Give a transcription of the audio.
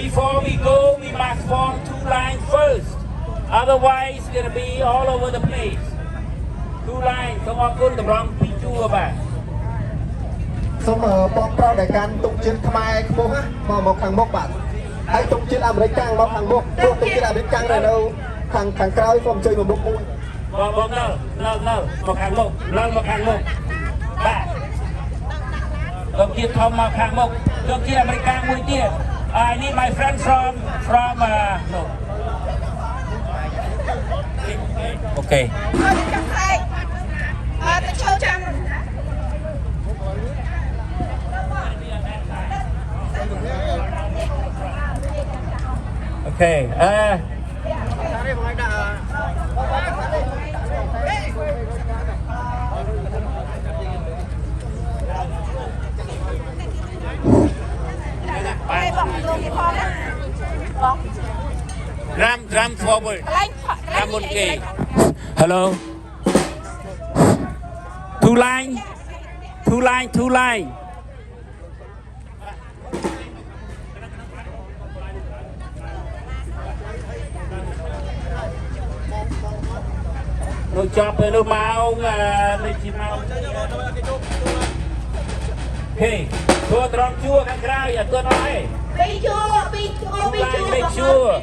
before we go, we must form 2 lines first. Otherwise, it's gonna be all over the place. 2 lines. សូមអរគុណតម្រង់ពីជួរបាទ សូមបងប្រុសដែលកាន់ទុកជាតិខ្មែរខ្ពស់ណាមកខាងមុខបាទហើយទុកជាតិអាមេរិកកាំងមកខាងមុខទុកជាតិអាមេរិកកាំងនៅខាងក្រោយសូមជួយមកមុខមួយ បងនៅមកខាងមុខឡើងមកខាងមុខបាទទុកជាតិធំមកខាងមុខទុកជាតិអាមេរិកកាំងមួយទៀត I need my friend from no Okay Okay Drum forward. Drum okay. Hello. 2 line. 2 line. Nó chọc rồi nó mau lên chỉ mau. Hey, thua tròn chua khang khao ya tôi nói. Bị chua.